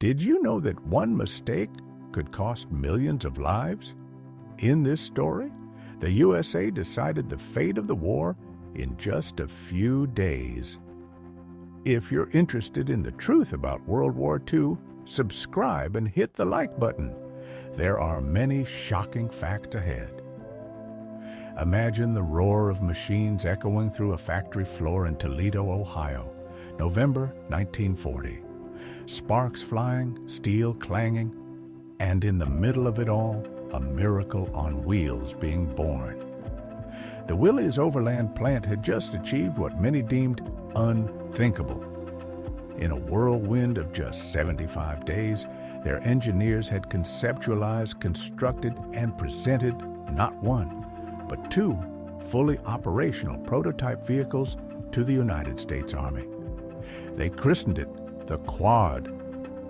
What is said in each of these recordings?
Did you know that one mistake could cost millions of lives? In this story, the USA decided the fate of the war in just a few days. If you're interested in the truth about World War II, subscribe and hit the like button. There are many shocking facts ahead. Imagine the roar of machines echoing through a factory floor in Toledo, Ohio, November 1940. Sparks flying, steel clanging, and in the middle of it all, a miracle on wheels being born. The Willys Overland plant had just achieved what many deemed unthinkable. In a whirlwind of just 75 days, their engineers had conceptualized, constructed, and presented not one, but two fully operational prototype vehicles to the United States Army. They christened it the Quad,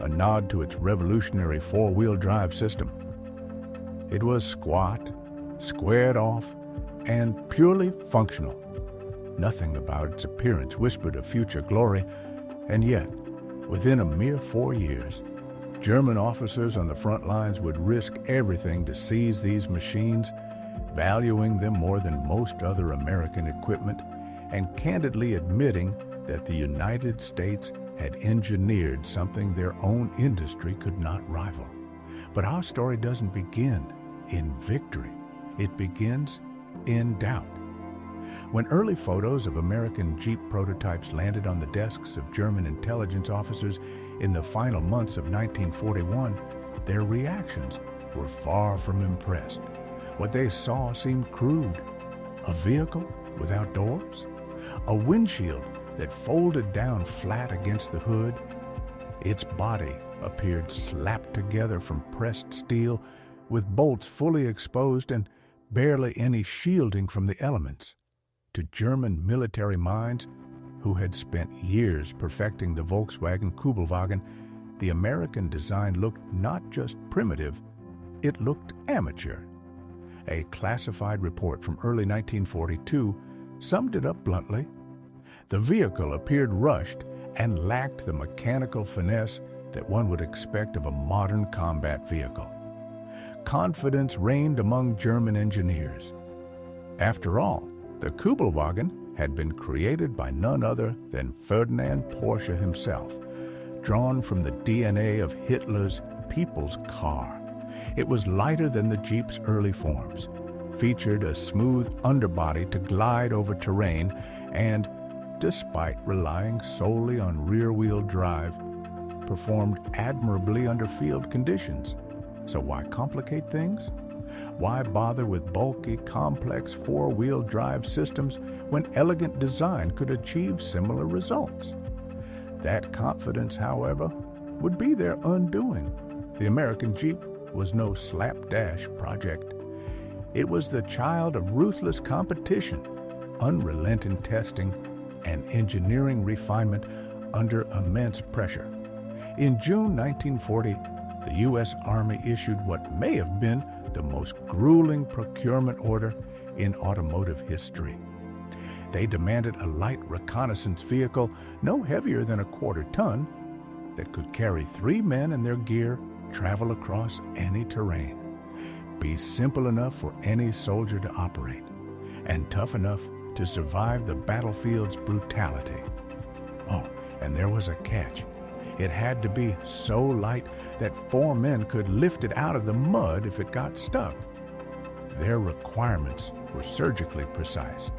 a nod to its revolutionary four-wheel drive system. It was squat, squared off, and purely functional. Nothing about its appearance whispered of future glory, and yet, within a mere 4 years, German officers on the front lines would risk everything to seize these machines, valuing them more than most other American equipment, and candidly admitting that the United States had engineered something their own industry could not rival. But our story doesn't begin in victory. It begins in doubt. When early photos of American Jeep prototypes landed on the desks of German intelligence officers in the final months of 1941, their reactions were far from impressed. What they saw seemed crude. A vehicle without doors? A windshield that folded down flat against the hood? Its body appeared slapped together from pressed steel, with bolts fully exposed and barely any shielding from the elements. To German military minds, who had spent years perfecting the Volkswagen Kübelwagen, the American design looked not just primitive, it looked amateur. A classified report from early 1942 summed it up bluntly. The vehicle appeared rushed and lacked the mechanical finesse that one would expect of a modern combat vehicle. Confidence reigned among German engineers. After all, the Kübelwagen had been created by none other than Ferdinand Porsche himself, drawn from the DNA of Hitler's people's car. It was lighter than the Jeep's early forms, featured a smooth underbody to glide over terrain, and, despite relying solely on rear-wheel drive, performed admirably under field conditions. So why complicate things? Why bother with bulky, complex four-wheel drive systems when elegant design could achieve similar results? That confidence, however, would be their undoing. The American Jeep was no slapdash project. It was the child of ruthless competition, unrelenting testing, and engineering refinement under immense pressure. In June 1940, the U.S. Army issued what may have been the most grueling procurement order in automotive history. They demanded a light reconnaissance vehicle no heavier than a quarter ton that could carry 3 men and their gear, travel across any terrain, be simple enough for any soldier to operate, and tough enough to survive the battlefield's brutality. Oh, and there was a catch. It had to be so light that 4 men could lift it out of the mud if it got stuck. Their requirements were surgically precise.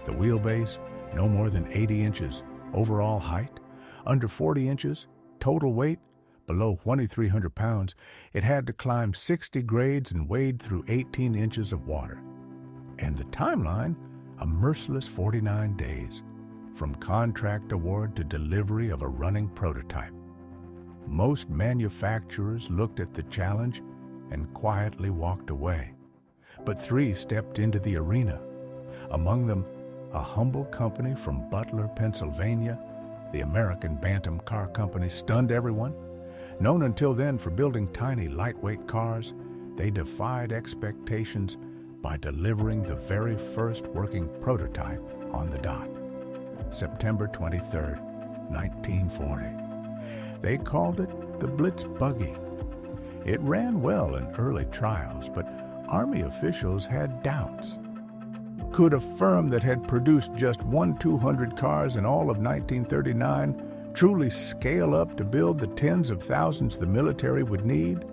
The wheelbase, no more than 80 inches. Overall height, under 40 inches. Total weight, below 2,300 pounds. It had to climb 60 grades and wade through 18 inches of water. And the timeline, a merciless 49 days, from contract award to delivery of a running prototype. Most manufacturers looked at the challenge and quietly walked away. But 3 stepped into the arena. Among them, a humble company from Butler, Pennsylvania. The American Bantam Car Company stunned everyone. Known until then for building tiny, lightweight cars, they defied expectations by delivering the very first working prototype on the dot. September 23, 1940. They called it the Blitz Buggy. It ran well in early trials, but Army officials had doubts. Could a firm that had produced just 1/200 cars in all of 1939 truly scale up to build the tens of thousands the military would need?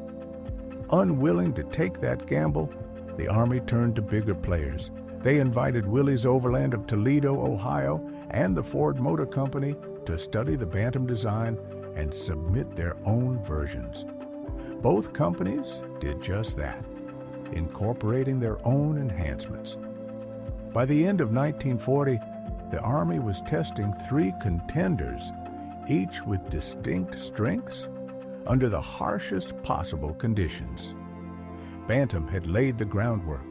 Unwilling to take that gamble, the Army turned to bigger players. They invited Willys Overland of Toledo, Ohio, and the Ford Motor Company to study the Bantam design and submit their own versions. Both companies did just that, incorporating their own enhancements. By the end of 1940, the Army was testing 3 contenders, each with distinct strengths, under the harshest possible conditions. Bantam had laid the groundwork.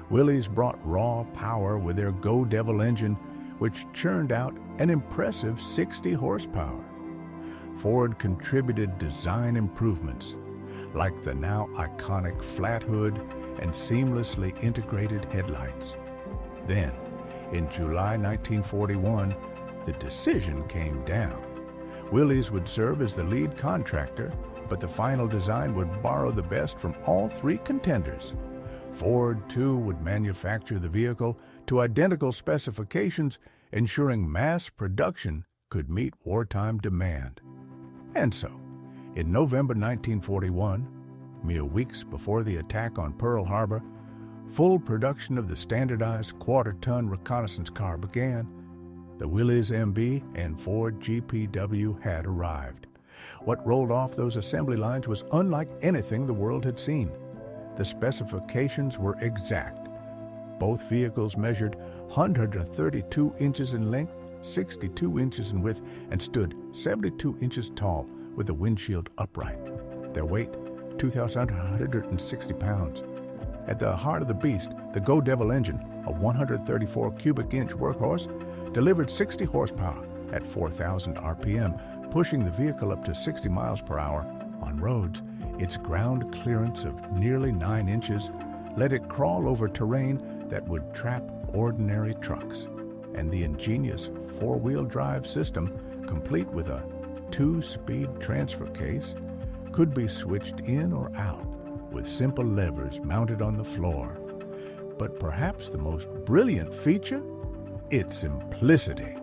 Willys brought raw power with their Go Devil engine, which churned out an impressive 60 horsepower. Ford contributed design improvements, like the now iconic flat hood and seamlessly integrated headlights. Then, in July 1941, the decision came down. Willys would serve as the lead contractor, but the final design would borrow the best from all 3 contenders. Ford, too, would manufacture the vehicle to identical specifications, ensuring mass production could meet wartime demand. And so, in November 1941, mere weeks before the attack on Pearl Harbor, full production of the standardized quarter-ton reconnaissance car began. The Willys MB and Ford GPW had arrived. What rolled off those assembly lines was unlike anything the world had seen. The specifications were exact. Both vehicles measured 132 inches in length, 62 inches in width, and stood 72 inches tall with the windshield upright. Their weight, 2,160 pounds. At the heart of the beast, the Go Devil engine, a 134 cubic inch workhorse, delivered 60 horsepower at 4,000 RPM, pushing the vehicle up to 60 miles per hour. On roads, its ground clearance of nearly 9 inches let it crawl over terrain that would trap ordinary trucks. And the ingenious 4-wheel drive system, complete with a 2-speed transfer case, could be switched in or out with simple levers mounted on the floor. But perhaps the most brilliant feature? Its simplicity.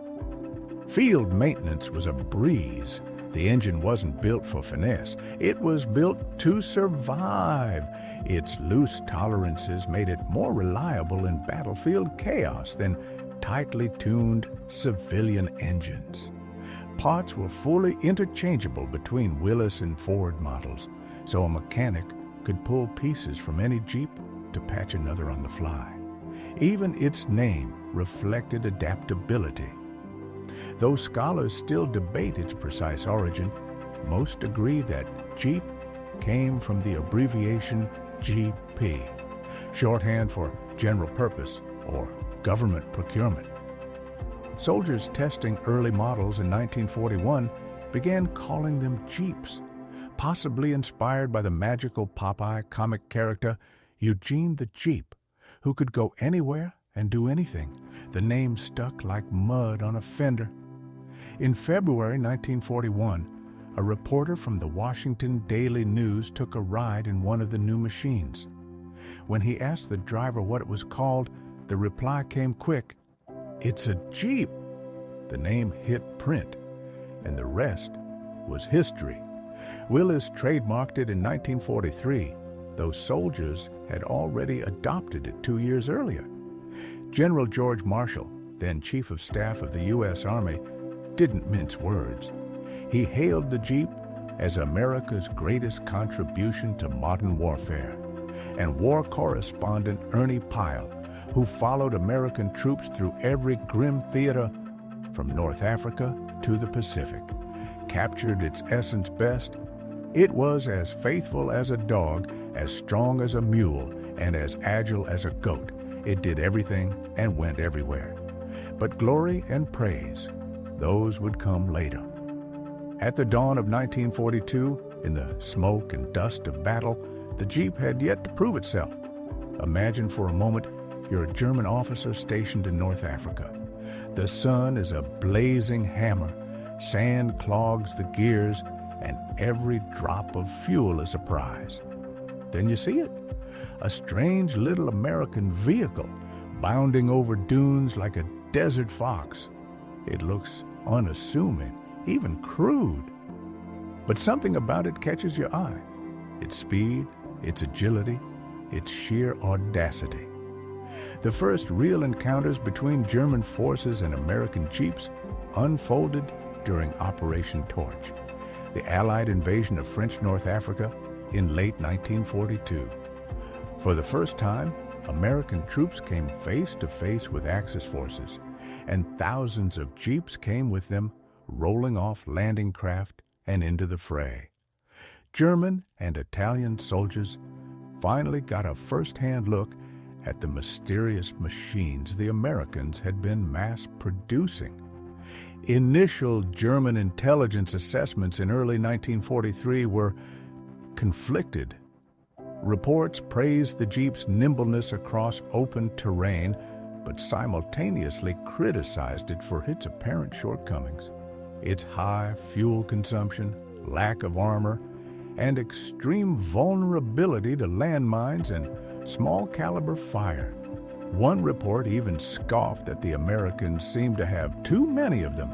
Field maintenance was a breeze. The engine wasn't built for finesse. It was built to survive. Its loose tolerances made it more reliable in battlefield chaos than tightly tuned civilian engines. Parts were fully interchangeable between Willys and Ford models, so a mechanic could pull pieces from any Jeep to patch another on the fly. Even its name reflected adaptability. Though scholars still debate its precise origin, most agree that Jeep came from the abbreviation GP, shorthand for General Purpose or Government Procurement. Soldiers testing early models in 1941 began calling them Jeeps, possibly inspired by the magical Popeye comic character Eugene the Jeep, who could go anywhere and do anything. The name stuck like mud on a fender. In February 1941, a reporter from the Washington Daily News took a ride in one of the new machines. When he asked the driver what it was called, the reply came quick, "It's a Jeep." The name hit print, and the rest was history. Willys trademarked it in 1943, though soldiers had already adopted it 2 years earlier. General George Marshall, then Chief of Staff of the U.S. Army, didn't mince words. He hailed the Jeep as America's greatest contribution to modern warfare. And war correspondent Ernie Pyle, who followed American troops through every grim theater from North Africa to the Pacific, captured its essence best. It was as faithful as a dog, as strong as a mule, and as agile as a goat. It did everything and went everywhere. But glory and praise, those would come later. At the dawn of 1942, in the smoke and dust of battle, the Jeep had yet to prove itself. Imagine for a moment you're a German officer stationed in North Africa. The sun is a blazing hammer, sand clogs the gears, and every drop of fuel is a prize. Then you see it, a strange little American vehicle bounding over dunes like a desert fox. It looks unassuming, even crude. But something about it catches your eye. Its speed, its agility, its sheer audacity. The first real encounters between German forces and American jeeps unfolded during Operation Torch, the Allied invasion of French North Africa in late 1942. For the first time, American troops came face to face with Axis forces, and thousands of jeeps came with them, rolling off landing craft and into the fray. German and Italian soldiers finally got a first-hand look at the mysterious machines the Americans had been mass-producing. Initial German intelligence assessments in early 1943 were conflicted. Reports praised the Jeep's nimbleness across open terrain, but simultaneously criticized it for its apparent shortcomings. Its high fuel consumption, lack of armor, and extreme vulnerability to landmines and small-caliber fire. One report even scoffed that the Americans seemed to have too many of them,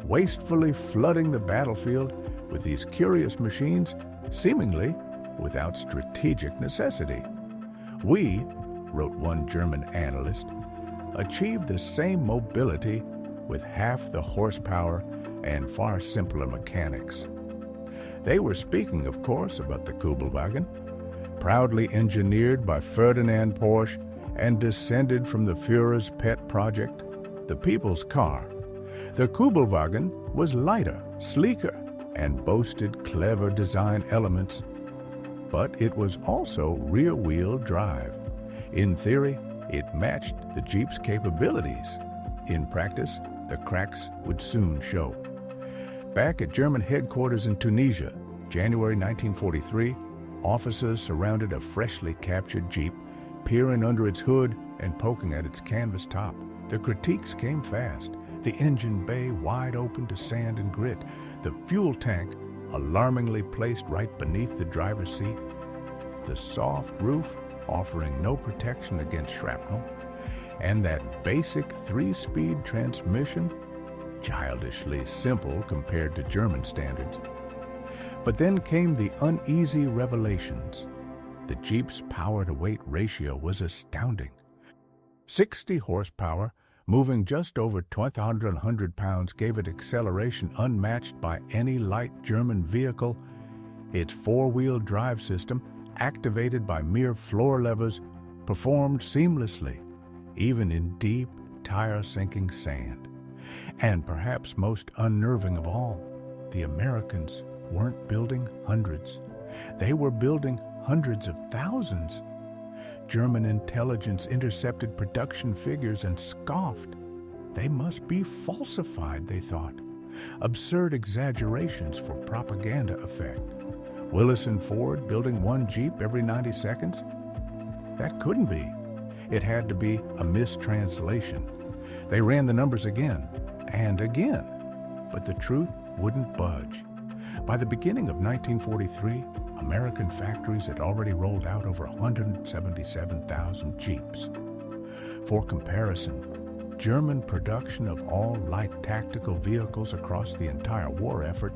wastefully flooding the battlefield with these curious machines, seemingly without strategic necessity. "We," wrote one German analyst, "achieved the same mobility with half the horsepower and far simpler mechanics." They were speaking, of course, about the Kübelwagen, proudly engineered by Ferdinand Porsche and descended from the Führer's pet project, the people's car. The Kübelwagen was lighter, sleeker, and boasted clever design elements. But it was also rear-wheel drive. In theory, it matched the Jeep's capabilities. In practice, the cracks would soon show. Back at German headquarters in Tunisia, January 1943, officers surrounded a freshly captured Jeep, peering under its hood and poking at its canvas top. The critiques came fast, the engine bay wide open to sand and grit, the fuel tank alarmingly placed right beneath the driver's seat, the soft roof offering no protection against shrapnel, and that basic 3-speed transmission childishly simple compared to German standards. But then came the uneasy revelations. The Jeep's power-to-weight ratio was astounding. 60 horsepower, moving just over 1,200 pounds, gave it acceleration unmatched by any light German vehicle. Its four-wheel drive system, activated by mere floor levers, performed seamlessly, even in deep, tire-sinking sand. And perhaps most unnerving of all, the Americans weren't building hundreds. They were building hundreds of thousands. German intelligence intercepted production figures and scoffed. They must be falsified, they thought. Absurd exaggerations for propaganda effect. Willys and Ford building one Jeep every 90 seconds? That couldn't be. It had to be a mistranslation. They ran the numbers again and again, but the truth wouldn't budge. By the beginning of 1943, American factories had already rolled out over 177,000 Jeeps. For comparison, German production of all light tactical vehicles across the entire war effort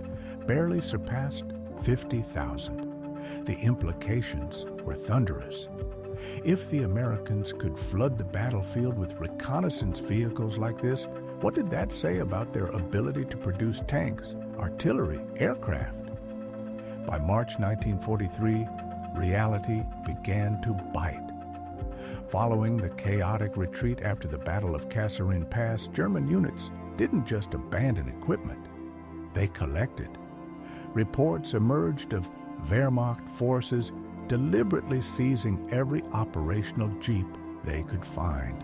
barely surpassed 50,000. The implications were thunderous. If the Americans could flood the battlefield with reconnaissance vehicles like this, what did that say about their ability to produce tanks, artillery, aircraft? By March 1943, reality began to bite. Following the chaotic retreat after the Battle of Kasserine Pass, German units didn't just abandon equipment, they collected. Reports emerged of Wehrmacht forces deliberately seizing every operational Jeep they could find.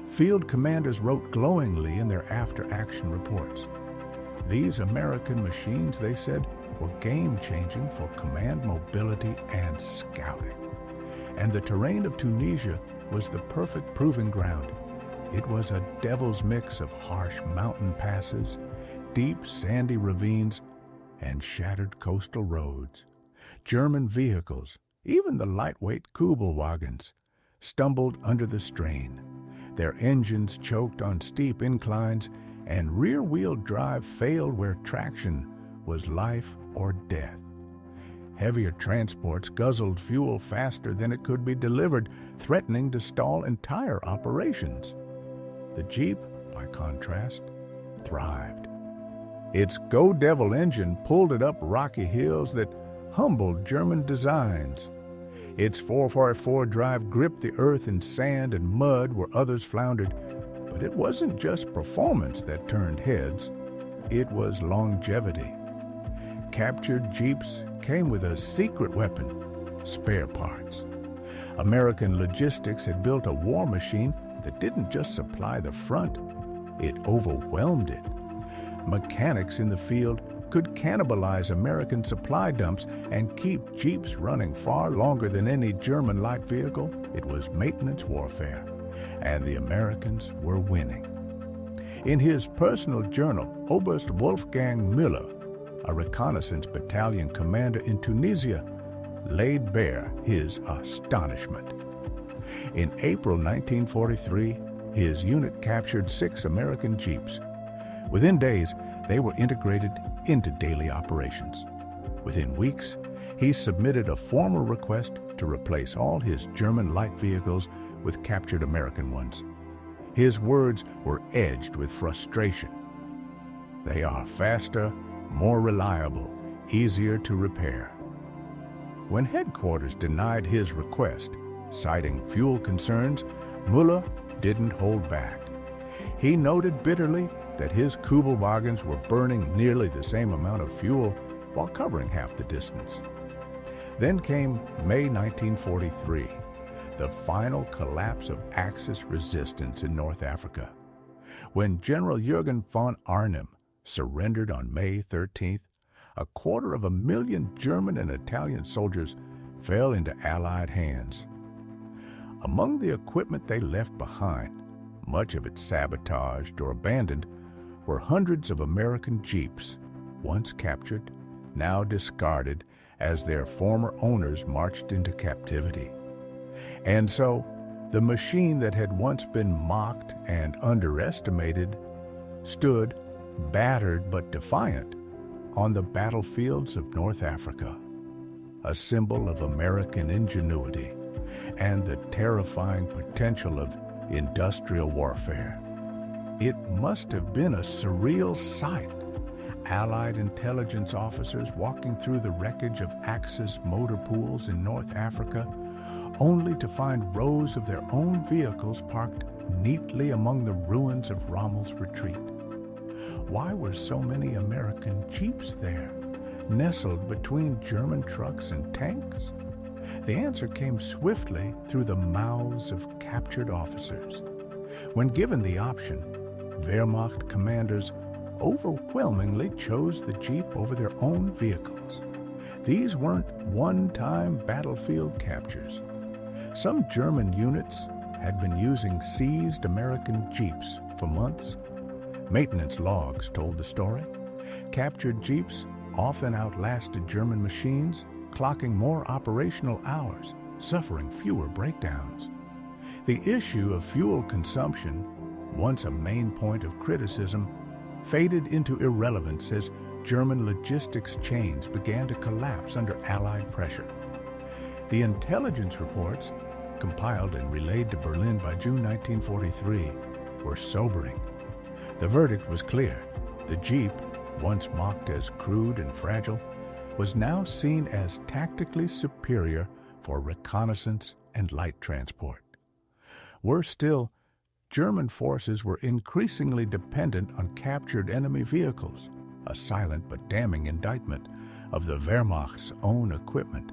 Field commanders wrote glowingly in their after-action reports. These American machines, they said, were game-changing for command mobility and scouting. And the terrain of Tunisia was the perfect proving ground. It was a devil's mix of harsh mountain passes, deep sandy ravines, and shattered coastal roads. German vehicles, even the lightweight Kübelwagens, stumbled under the strain. Their engines choked on steep inclines, and rear-wheel drive failed where traction was life or death. Heavier transports guzzled fuel faster than it could be delivered, threatening to stall entire operations. The Jeep, by contrast, thrived. Its Go Devil engine pulled it up rocky hills that humbled German designs. Its 4x4 drive gripped the earth in sand and mud where others floundered. But it wasn't just performance that turned heads. It was longevity. Captured Jeeps came with a secret weapon: spare parts. American logistics had built a war machine that didn't just supply the front, it overwhelmed it. Mechanics in the field could cannibalize American supply dumps and keep Jeeps running far longer than any German light vehicle. It was maintenance warfare, and the Americans were winning. In his personal journal, Oberst Wolfgang Müller, a reconnaissance battalion commander in Tunisia, laid bare his astonishment. In April 1943, his unit captured 6 American Jeeps. Within days, they were integrated into daily operations. Within weeks, he submitted a formal request to replace all his German light vehicles with captured American ones. His words were edged with frustration. They are faster, more reliable, easier to repair. When headquarters denied his request, citing fuel concerns, Müller didn't hold back. He noted bitterly that his Kübelwagens were burning nearly the same amount of fuel while covering half the distance. Then came May 1943, the final collapse of Axis resistance in North Africa. When General Jürgen von Arnim surrendered on May 13th, 250,000 German and Italian soldiers fell into Allied hands. Among the equipment they left behind, much of it sabotaged or abandoned, were hundreds of American Jeeps, once captured, now discarded as their former owners marched into captivity. And so, the machine that had once been mocked and underestimated stood, battered but defiant, on the battlefields of North Africa, a symbol of American ingenuity and the terrifying potential of industrial warfare. It must have been a surreal sight. Allied intelligence officers walking through the wreckage of Axis motor pools in North Africa, only to find rows of their own vehicles parked neatly among the ruins of Rommel's retreat. Why were so many American Jeeps there, nestled between German trucks and tanks? The answer came swiftly through the mouths of captured officers. When given the option, Wehrmacht commanders overwhelmingly chose the Jeep over their own vehicles. These weren't one-time battlefield captures. Some German units had been using seized American Jeeps for months. Maintenance logs told the story. Captured Jeeps often outlasted German machines, clocking more operational hours, suffering fewer breakdowns. The issue of fuel consumption, once a main point of criticism, faded into irrelevance as German logistics chains began to collapse under Allied pressure. The intelligence reports, compiled and relayed to Berlin by June 1943, were sobering. The verdict was clear. The Jeep, once mocked as crude and fragile, was now seen as tactically superior for reconnaissance and light transport. Worse still, German forces were increasingly dependent on captured enemy vehicles, a silent but damning indictment of the Wehrmacht's own equipment.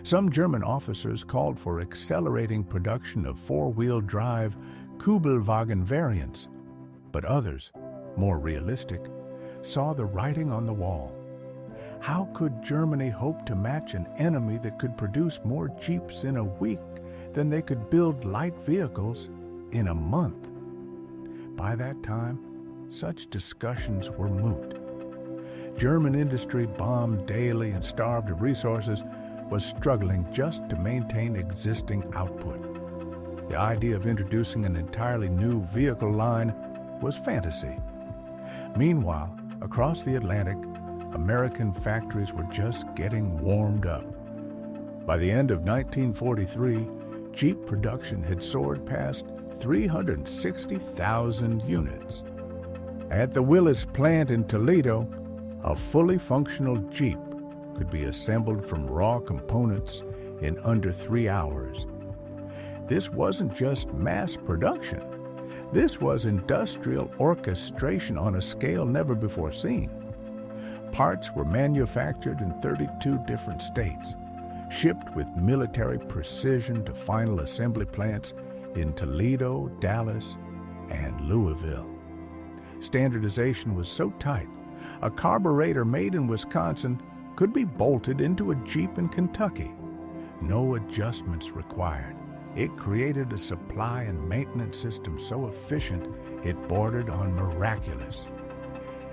Some German officers called for accelerating production of four-wheel drive Kübelwagen variants, but others, more realistic, saw the writing on the wall. How could Germany hope to match an enemy that could produce more Jeeps in a week than they could build light vehicles in a month? By that time, such discussions were moot. German industry, bombed daily and starved of resources, was struggling just to maintain existing output. The idea of introducing an entirely new vehicle line was fantasy. Meanwhile, across the Atlantic, American factories were just getting warmed up. By the end of 1943, Jeep production had soared past 360,000 units. At the Willys plant in Toledo, a fully functional Jeep could be assembled from raw components in under 3 hours. This wasn't just mass production. This was industrial orchestration on a scale never before seen. Parts were manufactured in 32 different states, shipped with military precision to final assembly plants in Toledo, Dallas, and Louisville. Standardization was so tight, a carburetor made in Wisconsin could be bolted into a Jeep in Kentucky. No adjustments required. It created a supply and maintenance system so efficient it bordered on miraculous.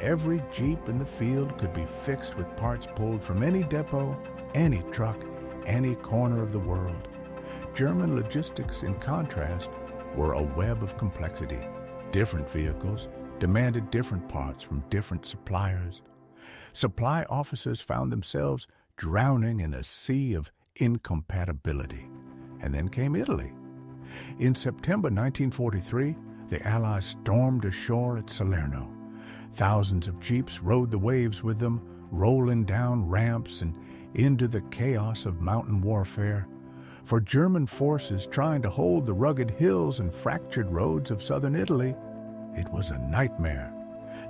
Every Jeep in the field could be fixed with parts pulled from any depot, any truck, any corner of the world. German logistics, in contrast, were a web of complexity. Different vehicles demanded different parts from different suppliers. Supply offices found themselves drowning in a sea of incompatibility. And then came Italy. In September 1943, the Allies stormed ashore at Salerno. Thousands of Jeeps rode the waves with them, rolling down ramps and into the chaos of mountain warfare. For German forces trying to hold the rugged hills and fractured roads of southern Italy, it was a nightmare.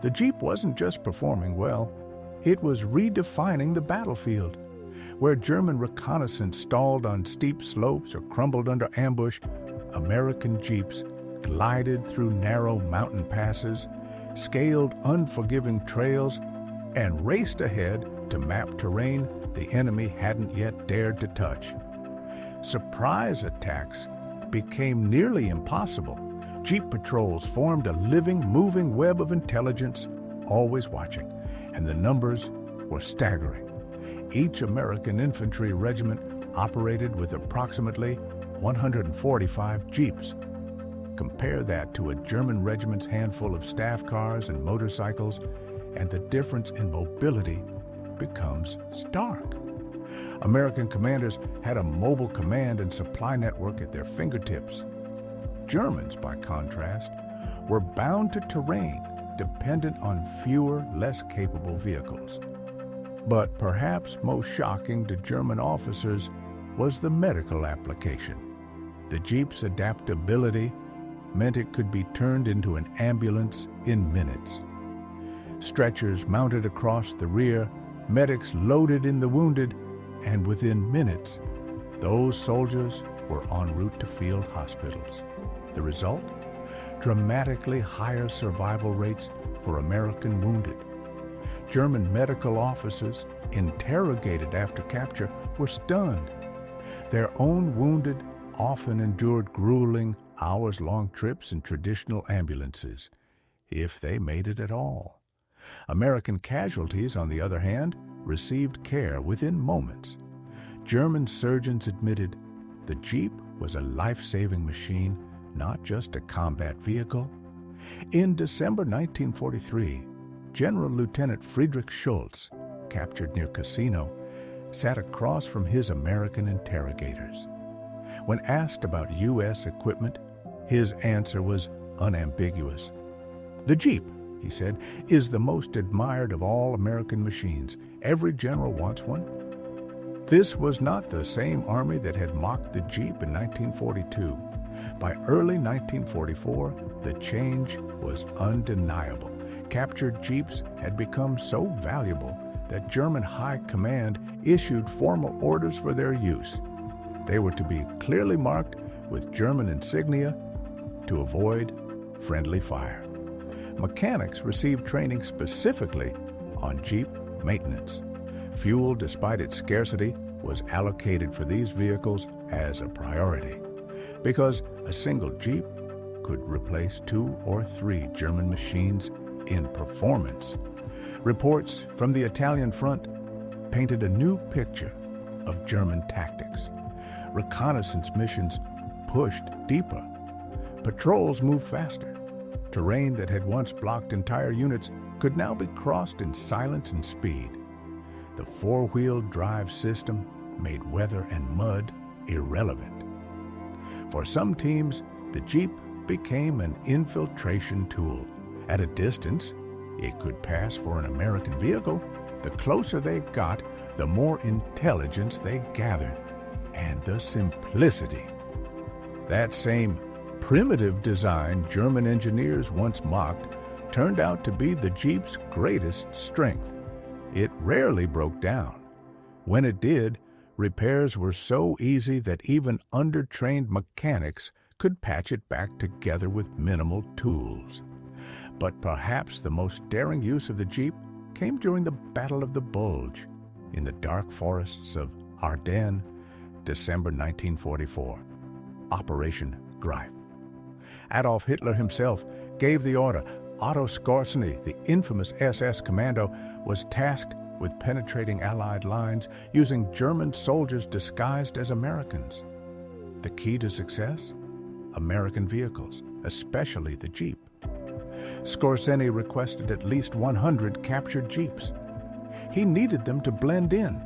The Jeep wasn't just performing well, it was redefining the battlefield. Where German reconnaissance stalled on steep slopes or crumbled under ambush, American Jeeps glided through narrow mountain passes, scaled unforgiving trails, and raced ahead to map terrain the enemy hadn't yet dared to touch. Surprise attacks became nearly impossible. Jeep patrols formed a living, moving web of intelligence, always watching, and the numbers were staggering. Each American infantry regiment operated with approximately 145 Jeeps. Compare that to a German regiment's handful of staff cars and motorcycles, and the difference in mobility becomes stark. American commanders had a mobile command and supply network at their fingertips. Germans, by contrast, were bound to terrain dependent on fewer, less capable vehicles. But perhaps most shocking to German officers was the medical application. The Jeep's adaptability meant it could be turned into an ambulance in minutes. Stretchers mounted across the rear, medics loaded in the wounded, and within minutes, those soldiers were en route to field hospitals. The result? Dramatically higher survival rates for American wounded. German medical officers, interrogated after capture, were stunned. Their own wounded often endured grueling, hours-long trips in traditional ambulances, if they made it at all. American casualties, on the other hand, received care within moments. German surgeons admitted the Jeep was a life-saving machine, not just a combat vehicle. In December 1943, General Lieutenant Friedrich Schultz, captured near Cassino, sat across from his American interrogators. When asked about U.S. equipment, his answer was unambiguous. "The Jeep," he said, "is the most admired of all American machines. Every general wants one." This was not the same army that had mocked the Jeep in 1942. By early 1944, the change was undeniable. Captured Jeeps had become so valuable that German High Command issued formal orders for their use. They were to be clearly marked with German insignia to avoid friendly fire. Mechanics received training specifically on Jeep maintenance. Fuel, despite its scarcity, was allocated for these vehicles as a priority, because a single Jeep could replace 2 or 3 German machines in performance. Reports from the Italian front painted a new picture of German tactics. Reconnaissance missions pushed deeper. Patrols moved faster. Terrain that had once blocked entire units could now be crossed in silence and speed. The four-wheel drive system made weather and mud irrelevant. For some teams, the Jeep became an infiltration tool. At a distance, it could pass for an American vehicle. The closer they got, the more intelligence they gathered, and the simplicity. That same primitive design German engineers once mocked turned out to be the Jeep's greatest strength. It rarely broke down. When it did, repairs were so easy that even undertrained mechanics could patch it back together with minimal tools. But perhaps the most daring use of the Jeep came during the Battle of the Bulge in the dark forests of Ardennes, December 1944, Operation Greif. Adolf Hitler himself gave the order. Otto Skorzeny, the infamous SS commando, was tasked with penetrating Allied lines using German soldiers disguised as Americans. The key to success? American vehicles, especially the Jeep. Skorzeny requested at least 100 captured Jeeps. He needed them to blend in,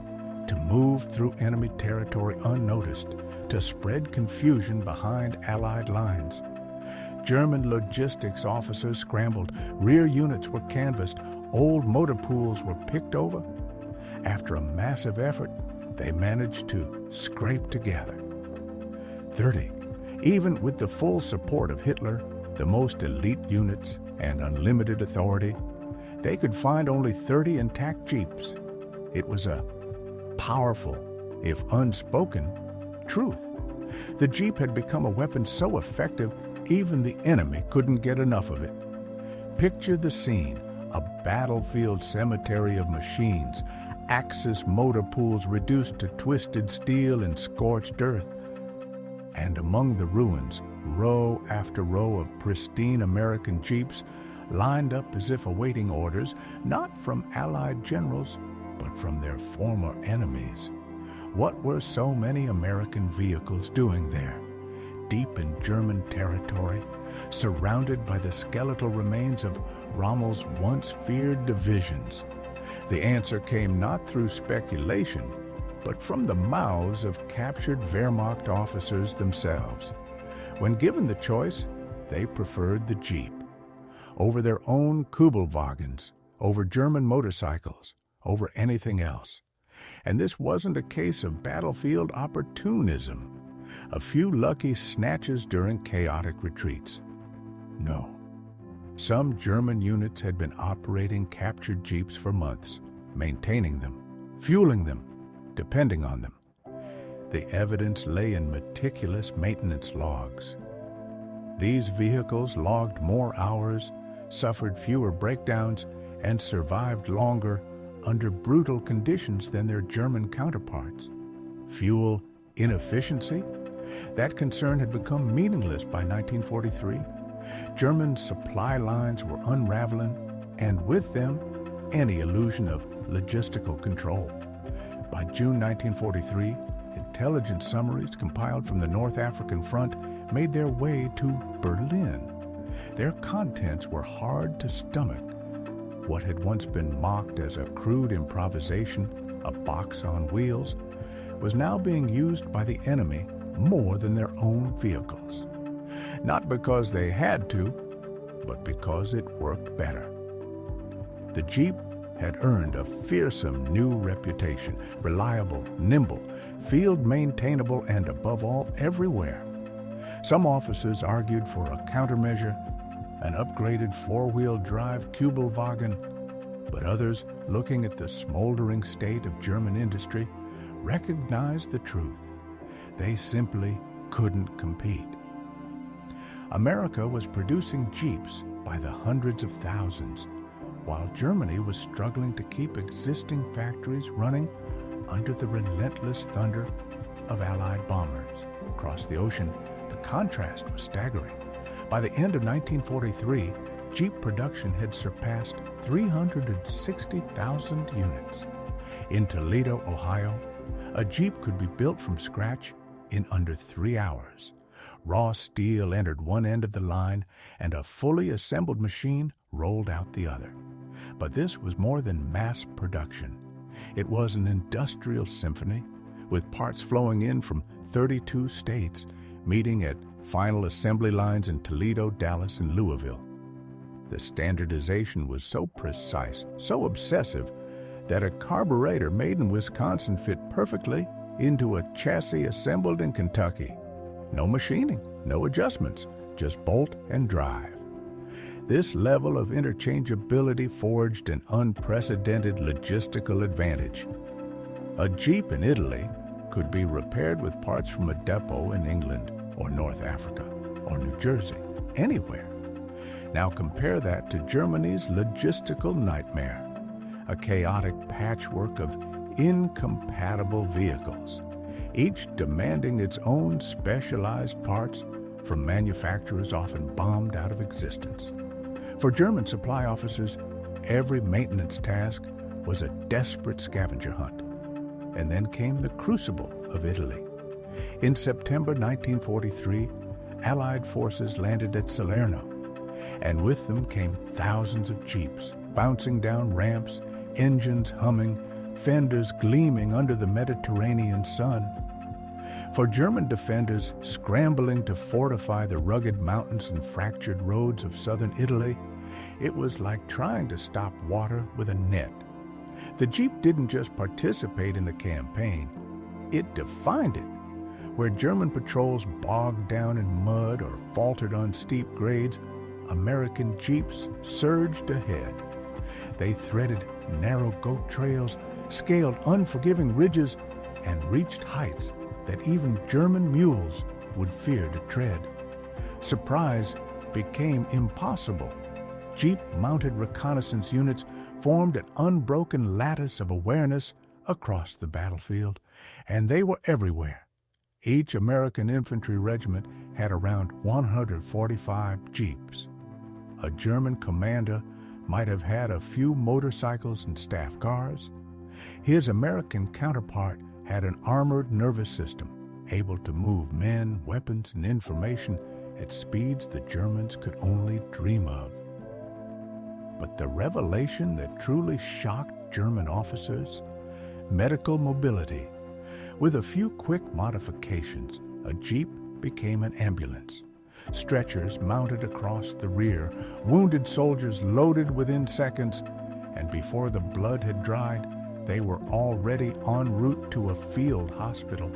to move through enemy territory unnoticed, to spread confusion behind Allied lines. German logistics officers scrambled, rear units were canvassed, old motor pools were picked over. After a massive effort, they managed to scrape together 30. Even with the full support of Hitler, the most elite units, and unlimited authority, they could find only 30 intact Jeeps. It was a powerful, if unspoken, truth. The Jeep had become a weapon so effective even the enemy couldn't get enough of it. Picture the scene, a battlefield cemetery of machines, Axis motor pools reduced to twisted steel and scorched earth. And among the ruins, row after row of pristine American Jeeps lined up as if awaiting orders, not from Allied generals, but from their former enemies. What were so many American vehicles doing there? Deep in German territory, surrounded by the skeletal remains of Rommel's once feared divisions. The answer came not through speculation, but from the mouths of captured Wehrmacht officers themselves. When given the choice, they preferred the Jeep over their own Kübelwagens, over German motorcycles, over anything else. And this wasn't a case of battlefield opportunism, a few lucky snatches during chaotic retreats. No. Some German units had been operating captured Jeeps for months, maintaining them, fueling them, depending on them. The evidence lay in meticulous maintenance logs. These vehicles logged more hours, suffered fewer breakdowns, and survived longer under brutal conditions than their German counterparts. Fuel inefficiency? That concern had become meaningless by 1943. German supply lines were unraveling, and with them, any illusion of logistical control. By June 1943, intelligence summaries compiled from the North African Front made their way to Berlin. Their contents were hard to stomach. What had once been mocked as a crude improvisation, a box on wheels, was now being used by the enemy more than their own vehicles. Not because they had to, but because it worked better. The Jeep had earned a fearsome new reputation, reliable, nimble, field-maintainable, and above all, everywhere. Some officers argued for a countermeasure, an upgraded four-wheel drive Kübelwagen, but others, looking at the smoldering state of German industry, recognized the truth. They simply couldn't compete. America was producing Jeeps by the hundreds of thousands, while Germany was struggling to keep existing factories running under the relentless thunder of Allied bombers. Across the ocean, the contrast was staggering. By the end of 1943, Jeep production had surpassed 360,000 units. In Toledo, Ohio, a Jeep could be built from scratch in under 3 hours. Raw steel entered one end of the line, and a fully assembled machine rolled out the other. But this was more than mass production. It was an industrial symphony, with parts flowing in from 32 states, meeting at final assembly lines in Toledo, Dallas, and Louisville. The standardization was so precise, so obsessive, that a carburetor made in Wisconsin fit perfectly into a chassis assembled in Kentucky. No machining, no adjustments, just bolt and drive. This level of interchangeability forged an unprecedented logistical advantage. A Jeep in Italy could be repaired with parts from a depot in England or North Africa or New Jersey, anywhere. Now compare that to Germany's logistical nightmare, a chaotic patchwork of incompatible vehicles, each demanding its own specialized parts from manufacturers often bombed out of existence. For German supply officers, every maintenance task was a desperate scavenger hunt. And then came the crucible of Italy. In September 1943, Allied forces landed at Salerno, and with them came thousands of Jeeps, bouncing down ramps, engines humming, fenders gleaming under the Mediterranean sun. For German defenders scrambling to fortify the rugged mountains and fractured roads of southern Italy, it was like trying to stop water with a net. The Jeep didn't just participate in the campaign, it defined it. Where German patrols bogged down in mud or faltered on steep grades, American Jeeps surged ahead. They threaded narrow goat trails, scaled unforgiving ridges, and reached heights that even German mules would fear to tread. Surprise became impossible. Jeep-mounted reconnaissance units formed an unbroken lattice of awareness across the battlefield, and they were everywhere. Each American infantry regiment had around 145 Jeeps. A German commander might have had a few motorcycles and staff cars. His American counterpart had an armored nervous system, able to move men, weapons, and information at speeds the Germans could only dream of. But the revelation that truly shocked German officers? Medical mobility. With a few quick modifications, a Jeep became an ambulance. Stretchers mounted across the rear, wounded soldiers loaded within seconds, and before the blood had dried, they were already en route to a field hospital.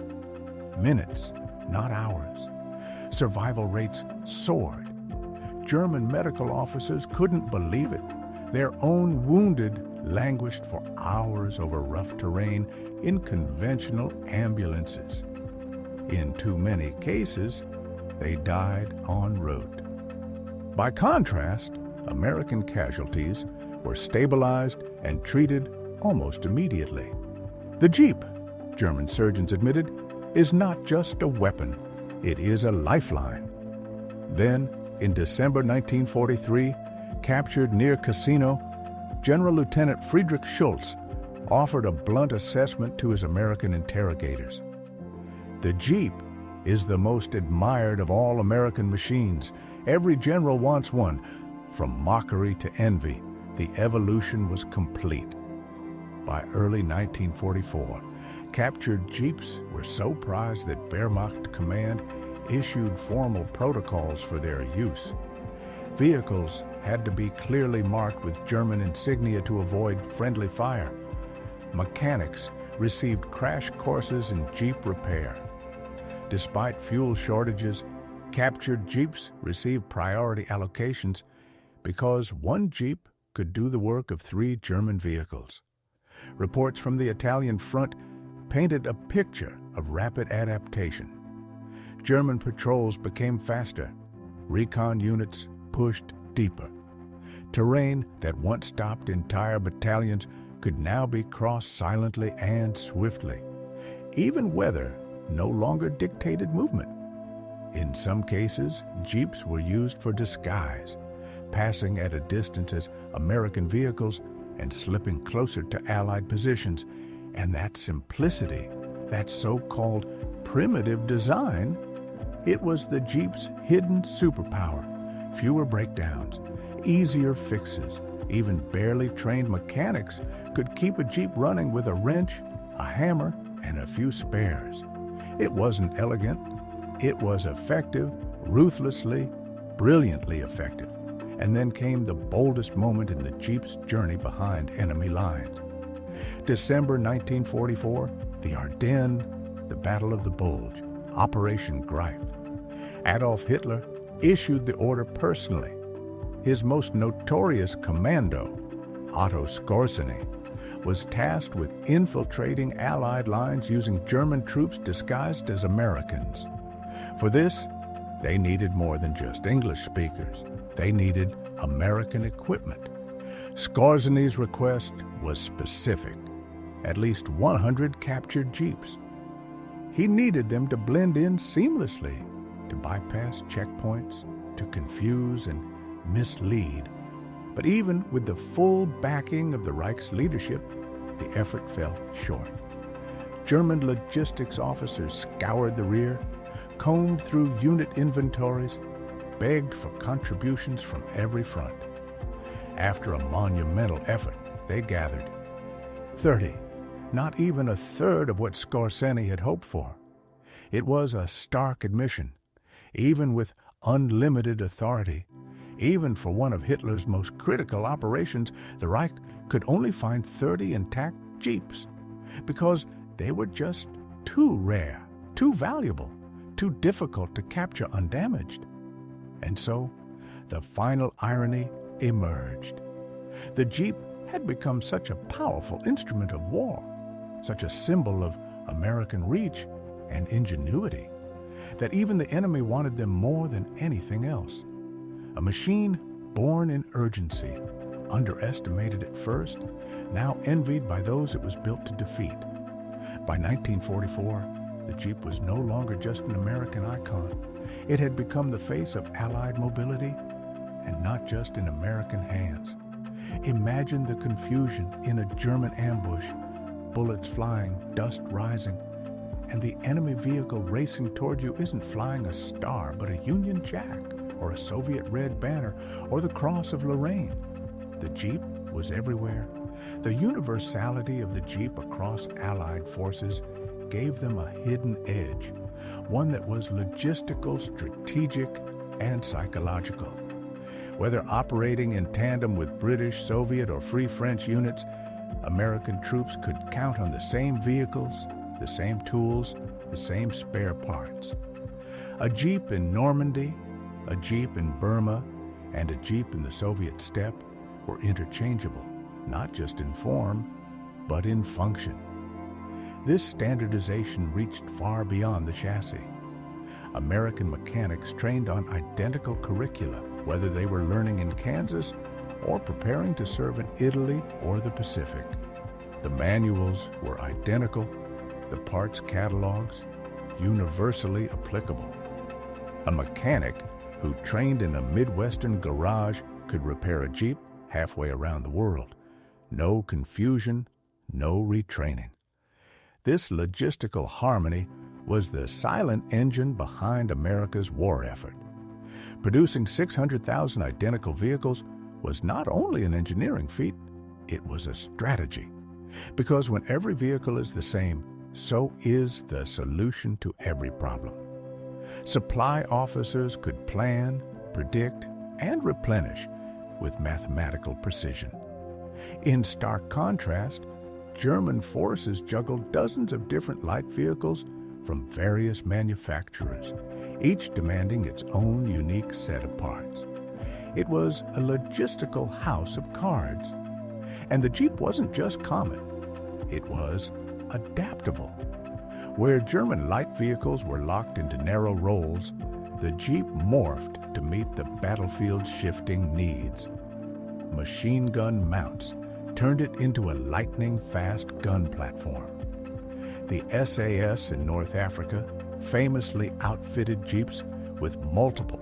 Minutes, not hours. Survival rates soared. German medical officers couldn't believe it. Their own wounded languished for hours over rough terrain in conventional ambulances. In too many cases, they died en route. By contrast, American casualties were stabilized and treated almost immediately. The Jeep, German surgeons admitted, is not just a weapon, it is a lifeline. Then, in December 1943, captured near Cassino, General Lieutenant Friedrich Schultz offered a blunt assessment to his American interrogators. The Jeep is the most admired of all American machines. Every general wants one. From mockery to envy, the evolution was complete. By early 1944, captured Jeeps were so prized that Wehrmacht Command issued formal protocols for their use. Vehicles had to be clearly marked with German insignia to avoid friendly fire. Mechanics received crash courses in Jeep repair. Despite fuel shortages, captured Jeeps received priority allocations because one Jeep could do the work of 3 German vehicles. Reports from the Italian front painted a picture of rapid adaptation. German patrols became faster. Recon units pushed deeper. Terrain that once stopped entire battalions could now be crossed silently and swiftly. Even weather no longer dictated movement. In some cases, Jeeps were used for disguise. passing at a distance as American vehicles and slipping closer to Allied positions. And that simplicity, that so-called primitive design, it was the Jeep's hidden superpower. Fewer breakdowns, easier fixes. Even barely trained mechanics could keep a Jeep running with a wrench, a hammer, and a few spares. It wasn't elegant. It was effective, ruthlessly, brilliantly effective. And then came the boldest moment in the Jeep's journey behind enemy lines. December 1944, the Ardennes, the Battle of the Bulge, Operation Greif. Adolf Hitler issued the order personally. His most notorious commando, Otto Skorzeny, was tasked with infiltrating Allied lines using German troops disguised as Americans. For this, they needed more than just English speakers. They needed American equipment. Skorzeny's request was specific: at least 100 captured Jeeps. He needed them to blend in seamlessly, to bypass checkpoints, to confuse and mislead. But even with the full backing of the Reich's leadership, the effort fell short. German logistics officers scoured the rear, combed through unit inventories, begged for contributions from every front. After a monumental effort, they gathered 30, not even a third of what Skorzeny had hoped for. It was a stark admission. Even with unlimited authority, even for one of Hitler's most critical operations, the Reich could only find 30 intact Jeeps because they were just too rare, too valuable, too difficult to capture undamaged. And so, the final irony emerged. The Jeep had become such a powerful instrument of war, such a symbol of American reach and ingenuity, that even the enemy wanted them more than anything else. A machine born in urgency, underestimated at first, now envied by those it was built to defeat. By 1944, the Jeep was no longer just an American icon. It had become the face of Allied mobility, and not just in American hands. Imagine the confusion in a German ambush, bullets flying, dust rising, and the enemy vehicle racing toward you isn't flying a star, but a Union Jack, or a Soviet red banner, or the Cross of Lorraine. The Jeep was everywhere. The universality of the Jeep across Allied forces gave them a hidden edge, one that was logistical, strategic, and psychological. Whether operating in tandem with British, Soviet, or Free French units, American troops could count on the same vehicles, the same tools, the same spare parts. A Jeep in Normandy, a Jeep in Burma, and a Jeep in the Soviet steppe were interchangeable, not just in form, but in function. This standardization reached far beyond the chassis. American mechanics trained on identical curricula, whether they were learning in Kansas or preparing to serve in Italy or the Pacific. The manuals were identical, the parts catalogs universally applicable. A mechanic who trained in a Midwestern garage could repair a Jeep halfway around the world. No confusion, no retraining. This logistical harmony was the silent engine behind America's war effort. Producing 600,000 identical vehicles was not only an engineering feat, it was a strategy. Because when every vehicle is the same, so is the solution to every problem. Supply officers could plan, predict, and replenish with mathematical precision. In stark contrast, German forces juggled dozens of different light vehicles from various manufacturers, each demanding its own unique set of parts. It was a logistical house of cards. And the Jeep wasn't just common, it was adaptable. Where German light vehicles were locked into narrow rolls, the Jeep morphed to meet the battlefield's shifting needs. Machine gun mounts turned it into a lightning-fast gun platform. The SAS in North Africa famously outfitted Jeeps with multiple,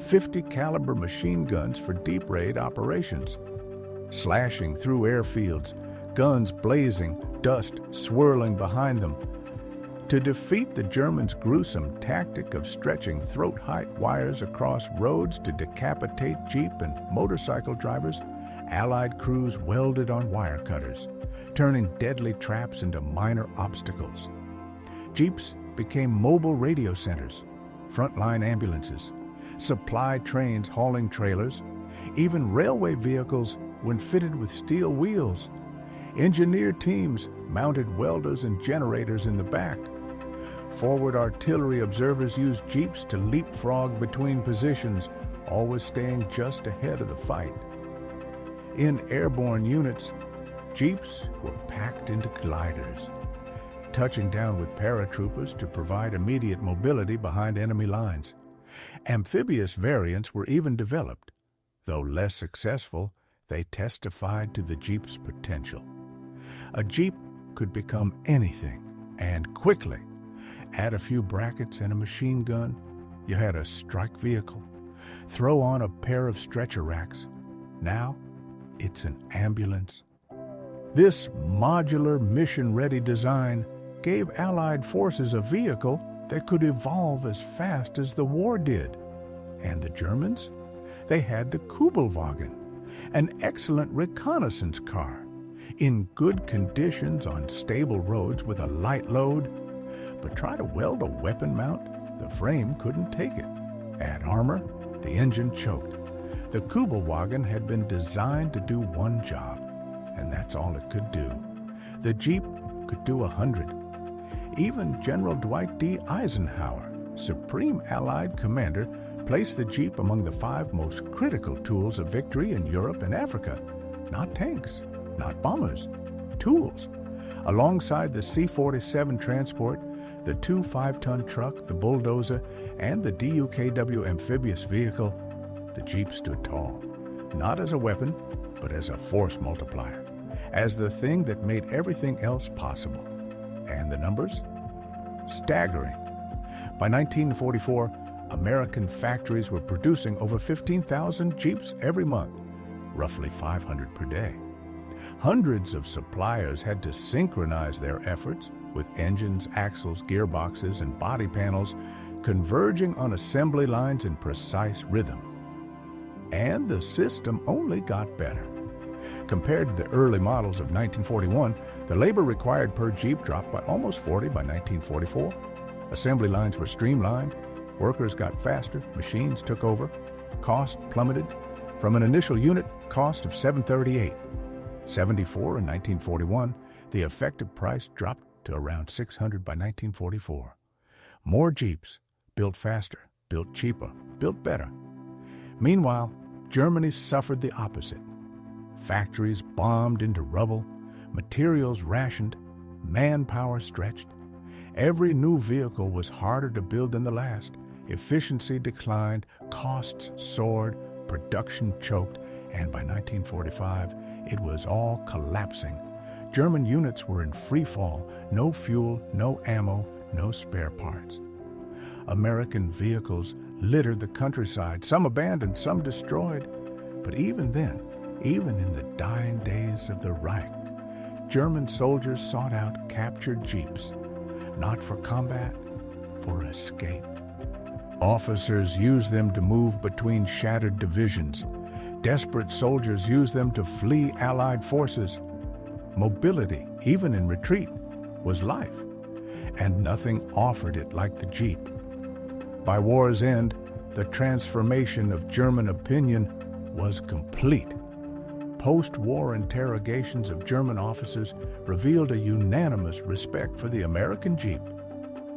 .50 caliber machine guns for deep raid operations. Slashing through airfields, guns blazing, dust swirling behind them. To defeat the Germans' gruesome tactic of stretching throat-height wires across roads to decapitate Jeep and motorcycle drivers, Allied crews welded on wire cutters, turning deadly traps into minor obstacles. Jeeps became mobile radio centers, frontline ambulances, supply trains hauling trailers, even railway vehicles when fitted with steel wheels. Engineer teams mounted welders and generators in the back. Forward artillery observers used Jeeps to leapfrog between positions, always staying just ahead of the fight. In airborne units, Jeeps were packed into gliders, touching down with paratroopers to provide immediate mobility behind enemy lines. Amphibious variants were even developed. Though less successful, they testified to the Jeep's potential. A Jeep could become anything, and quickly. Add a few brackets and a machine gun, you had a strike vehicle. Throw on a pair of stretcher racks. Now, it's an ambulance. This modular, mission-ready design gave Allied forces a vehicle that could evolve as fast as the war did. And the Germans? They had the Kübelwagen, an excellent reconnaissance car, in good conditions on stable roads with a light load. But try to weld a weapon mount, the frame couldn't take it. Add armor, the engine choked. The Kübelwagen had been designed to do one job, and that's all it could do. The Jeep could do 100. Even General Dwight D. Eisenhower, Supreme Allied Commander, placed the Jeep among the 5 most critical tools of victory in Europe and Africa. Not tanks, not bombers, tools. Alongside the C-47 transport, the 2 5-ton truck, the bulldozer, and the DUKW amphibious vehicle, the Jeep stood tall, not as a weapon, but as a force multiplier, as the thing that made everything else possible. And the numbers? Staggering. By 1944, American factories were producing over 15,000 Jeeps every month, roughly 500 per day. Hundreds of suppliers had to synchronize their efforts, with engines, axles, gearboxes, and body panels converging on assembly lines in precise rhythm. And the system only got better. Compared to the early models of 1941, the labor required per Jeep dropped by almost 40 by 1944. Assembly lines were streamlined, workers got faster, machines took over, cost plummeted from an initial unit cost of $738. $74 in 1941, the effective price dropped to around $600 by 1944. More Jeeps, built faster, built cheaper, built better. Meanwhile, Germany suffered the opposite. Factories bombed into rubble, materials rationed, manpower stretched. Every new vehicle was harder to build than the last. Efficiency declined, costs soared, production choked, and by 1945, it was all collapsing. German units were in free fall, no fuel, no ammo, no spare parts. American vehicles littered the countryside, some abandoned, some destroyed. But even then, even in the dying days of the Reich, German soldiers sought out captured Jeeps, not for combat, for escape. Officers used them to move between shattered divisions. Desperate soldiers used them to flee Allied forces. Mobility, even in retreat, was life, and nothing offered it like the Jeep. By war's end, the transformation of German opinion was complete. Post-war interrogations of German officers revealed a unanimous respect for the American Jeep.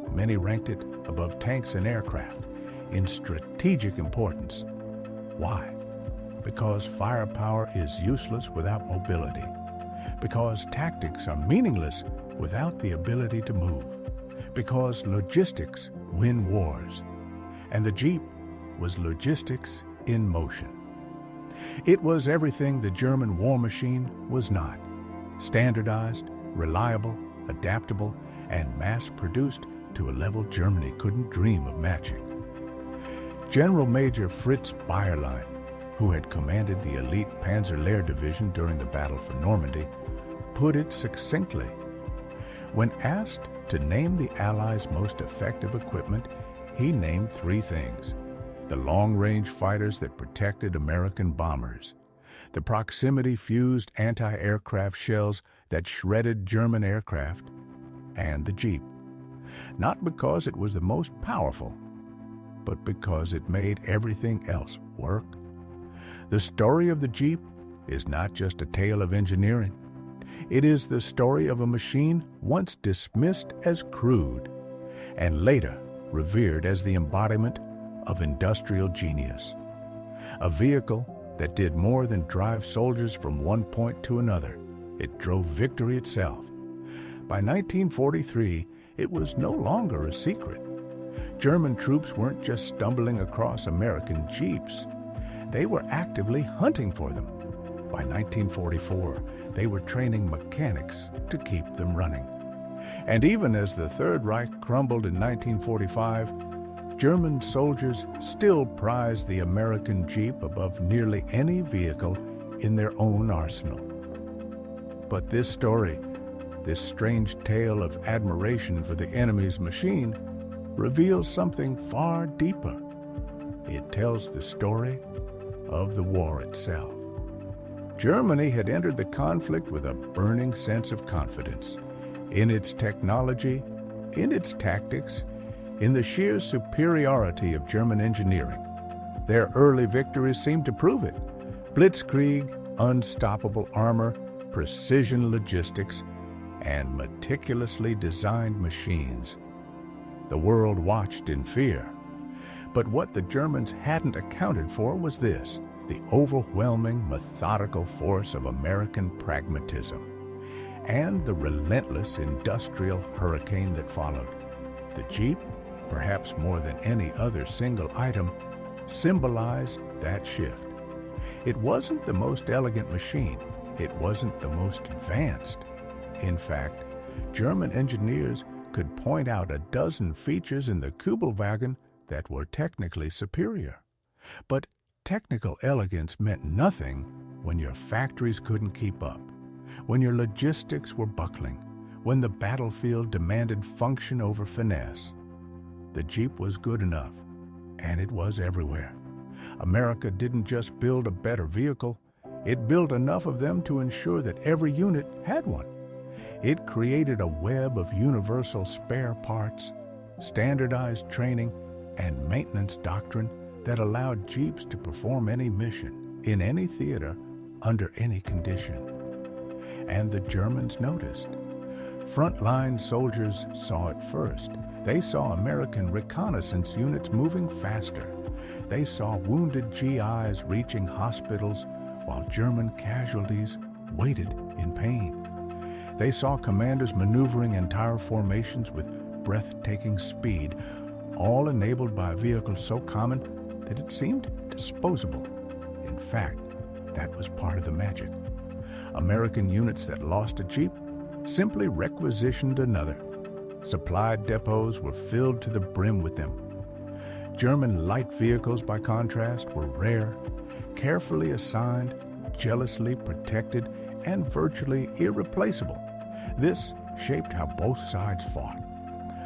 Many ranked it above tanks and aircraft in strategic importance. Why? Because firepower is useless without mobility. Because tactics are meaningless without the ability to move. Because logistics win wars. And the Jeep was logistics in motion. It was everything the German war machine was not. Standardized, reliable, adaptable, and mass-produced to a level Germany couldn't dream of matching. General Major Fritz Bayerlein, who had commanded the elite Panzer-Lehr Division during the Battle for Normandy, put it succinctly. When asked to name the Allies' most effective equipment, he named three things: the long-range fighters that protected American bombers, the proximity-fused anti-aircraft shells that shredded German aircraft, and the Jeep. Not because it was the most powerful, but because it made everything else work. The story of the Jeep is not just a tale of engineering. It is the story of a machine once dismissed as crude and later revered as the embodiment of industrial genius. A vehicle that did more than drive soldiers from one point to another. It drove victory itself. By 1943, it was no longer a secret. German troops weren't just stumbling across American Jeeps. They were actively hunting for them. By 1944, they were training mechanics to keep them running. And even as the Third Reich crumbled in 1945, German soldiers still prized the American Jeep above nearly any vehicle in their own arsenal. But this story, this strange tale of admiration for the enemy's machine, reveals something far deeper. It tells the story of the war itself. Germany had entered the conflict with a burning sense of confidence in its technology, in its tactics, in the sheer superiority of German engineering. Their early victories seemed to prove it. Blitzkrieg, unstoppable armor, precision logistics, and meticulously designed machines. The world watched in fear. But what the Germans hadn't accounted for was this: the overwhelming, methodical force of American pragmatism, and the relentless industrial hurricane that followed. The Jeep, perhaps more than any other single item, symbolized that shift. It wasn't the most elegant machine. It wasn't the most advanced. In fact, German engineers could point out a dozen features in the Kübelwagen that were technically superior. But technical elegance meant nothing when your factories couldn't keep up, when your logistics were buckling, when the battlefield demanded function over finesse. The Jeep was good enough, and it was everywhere. America didn't just build a better vehicle, it built enough of them to ensure that every unit had one. It created a web of universal spare parts, standardized training, and maintenance doctrine that allowed Jeeps to perform any mission, in any theater, under any condition. And the Germans noticed. Frontline soldiers saw it first. They saw American reconnaissance units moving faster. They saw wounded GIs reaching hospitals while German casualties waited in pain. They saw commanders maneuvering entire formations with breathtaking speed, all enabled by a vehicle so common that it seemed disposable. In fact, that was part of the magic. American units that lost a Jeep simply requisitioned another. Supply depots were filled to the brim with them. German light vehicles, by contrast, were rare, carefully assigned, jealously protected, and virtually irreplaceable. This shaped how both sides fought.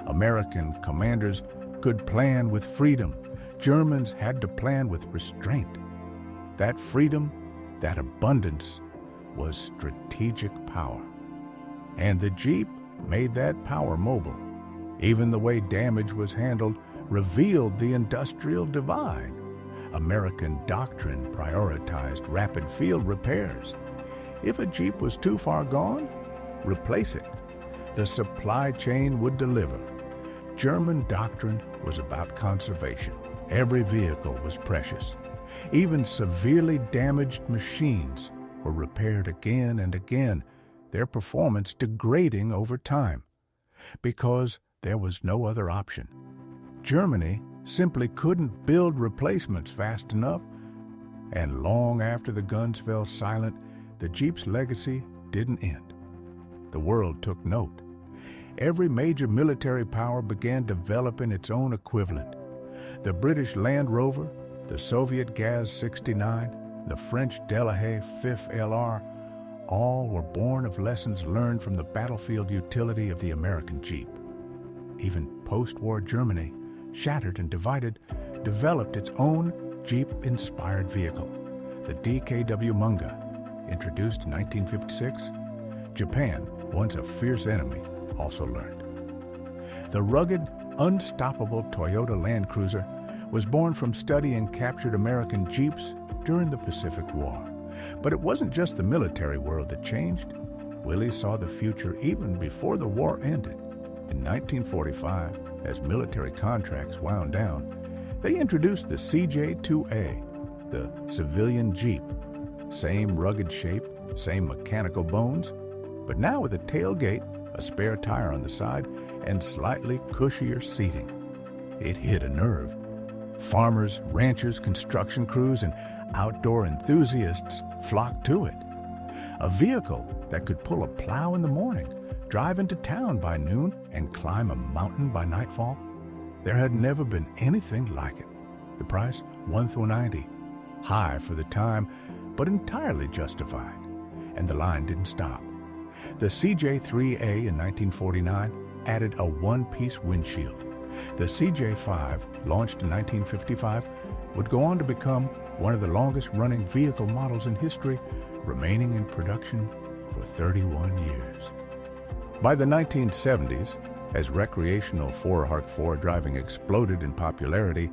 American commanders could plan with freedom. Germans had to plan with restraint. That freedom, that abundance, was strategic power. And the Jeep made that power mobile. Even the way damage was handled revealed the industrial divide. American doctrine prioritized rapid field repairs. If a Jeep was too far gone, replace it. The supply chain would deliver. German doctrine was about conservation. Every vehicle was precious. Even severely damaged machines were repaired again and again, their performance degrading over time, because there was no other option. Germany simply couldn't build replacements fast enough, and long after the guns fell silent, the Jeep's legacy didn't end. The world took note. Every major military power began developing its own equivalent. The British Land Rover, the Soviet Gaz 69, the French Delahaye 5th LR, all were born of lessons learned from the battlefield utility of the American Jeep. Even post-war Germany, shattered and divided, developed its own Jeep-inspired vehicle, the DKW Munga, introduced in 1956. Japan, once a fierce enemy, also learned. The rugged, unstoppable Toyota Land Cruiser was born from studying captured American Jeeps during the Pacific War. But it wasn't just the military world that changed. Willys saw the future even before the war ended. In 1945, as military contracts wound down, they introduced the CJ2A, the civilian Jeep. Same rugged shape, same mechanical bones, but now with a tailgate, a spare tire on the side, and slightly cushier seating. It hit a nerve. Farmers, ranchers, construction crews, and outdoor enthusiasts flocked to it. A vehicle that could pull a plow in the morning, drive into town by noon, and climb a mountain by nightfall. There had never been anything like it. The price, $190. High for the time, but entirely justified. And the line didn't stop. The CJ3A in 1949 added a one-piece windshield. The CJ5, launched in 1955, would go on to become one of the longest-running vehicle models in history, remaining in production for 31 years. By the 1970s, as recreational 4x4 driving exploded in popularity,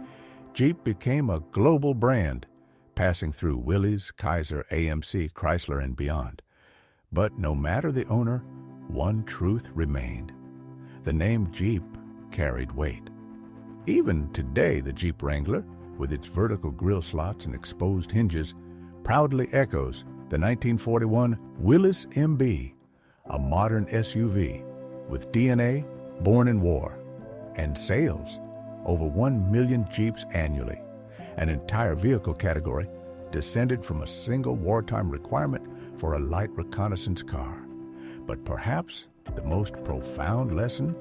Jeep became a global brand, passing through Willys, Kaiser, AMC, Chrysler, and beyond. But no matter the owner, one truth remained. The name Jeep carried weight. Even today, the Jeep Wrangler, with its vertical grille slots and exposed hinges, proudly echoes the 1941 Willys MB, a modern SUV with DNA born in war, and sales over 1 million Jeeps annually. An entire vehicle category descended from a single wartime requirement for a light reconnaissance car. But perhaps the most profound lesson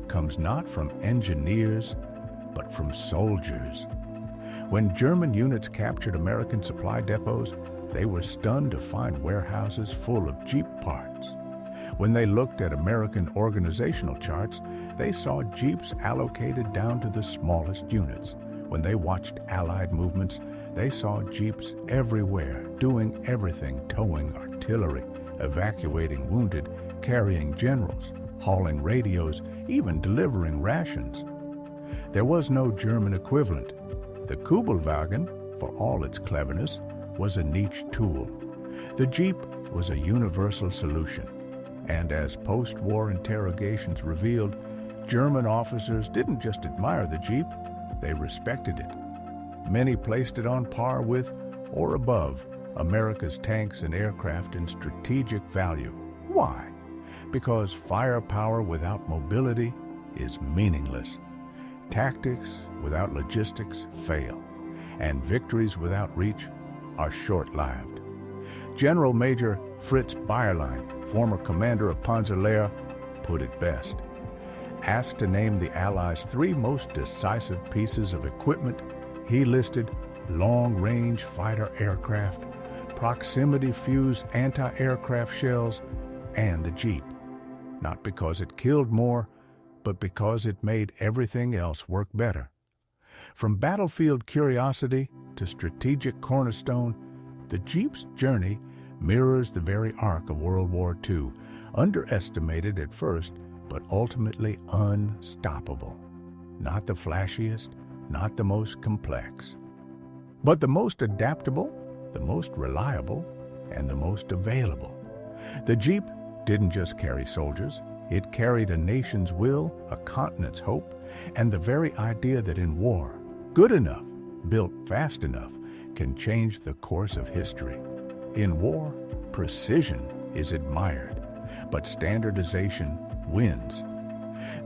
comes not from engineers, but from soldiers. When German units captured American supply depots, they were stunned to find warehouses full of Jeep parts. When they looked at American organizational charts, they saw Jeeps allocated down to the smallest units. When they watched Allied movements, they saw Jeeps everywhere, doing everything, towing artillery, evacuating wounded, carrying generals, hauling radios, even delivering rations. There was no German equivalent. The Kübelwagen, for all its cleverness, was a niche tool. The Jeep was a universal solution. And as post-war interrogations revealed, German officers didn't just admire the Jeep, they respected it. Many placed it on par with, or above, America's tanks and aircraft in strategic value. Why? Because firepower without mobility is meaningless. Tactics without logistics fail, and victories without reach are short-lived. General Major Fritz Bayerlein, former commander of Panzerlehr, put it best. Asked to name the Allies' 3 most decisive pieces of equipment, he listed long-range fighter aircraft, proximity-fused anti-aircraft shells, and the Jeep. Not because it killed more, but because it made everything else work better. From battlefield curiosity to strategic cornerstone, the Jeep's journey mirrors the very arc of World War II, underestimated at first, but ultimately unstoppable. Not the flashiest, not the most complex, but the most adaptable, the most reliable, and the most available. The Jeep didn't just carry soldiers, it carried a nation's will, a continent's hope, and the very idea that in war, good enough, built fast enough, can change the course of history. In war, precision is admired, but standardization wins.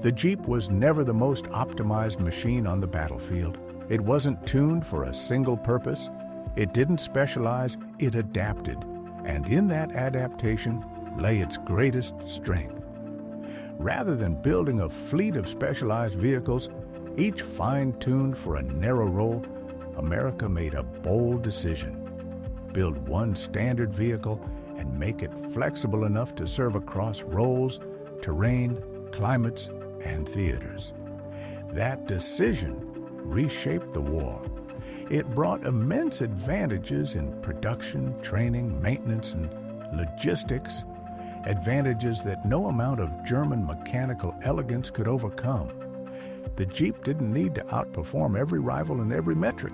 The Jeep was never the most optimized machine on the battlefield. It wasn't tuned for a single purpose. It didn't specialize, it adapted. And in that adaptation lay its greatest strength. Rather than building a fleet of specialized vehicles, Each fine-tuned for a narrow role, America made a bold decision. Build one standard vehicle and make it flexible enough to serve across roles, terrain, climates, and theaters. That decision reshaped the war. It brought immense advantages in production, training, maintenance, and logistics, advantages that no amount of German mechanical elegance could overcome. The Jeep didn't need to outperform every rival in every metric.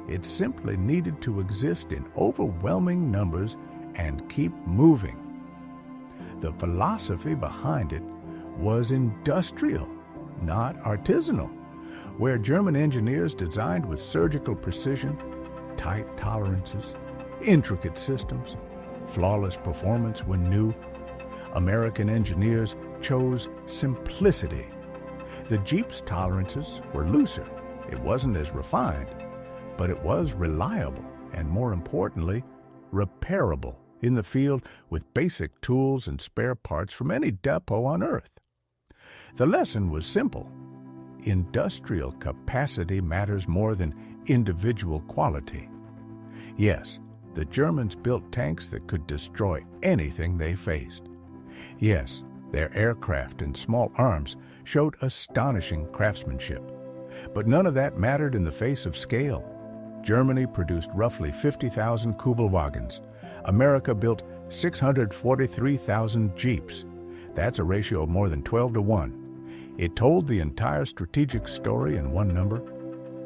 It simply needed to exist in overwhelming numbers and keep moving. The philosophy behind it was industrial, not artisanal, where German engineers designed with surgical precision, tight tolerances, intricate systems, flawless performance when new. American engineers chose simplicity. The Jeep's tolerances were looser. It wasn't as refined, but it was reliable and, more importantly, repairable in the field with basic tools and spare parts from any depot on Earth. The lesson was simple. Industrial capacity matters more than individual quality. Yes, the Germans built tanks that could destroy anything they faced. Yes, their aircraft and small arms showed astonishing craftsmanship. But none of that mattered in the face of scale. Germany produced roughly 50,000 Kübelwagens. America built 643,000 Jeeps. That's a ratio of more than 12 to 1. It told the entire strategic story in one number.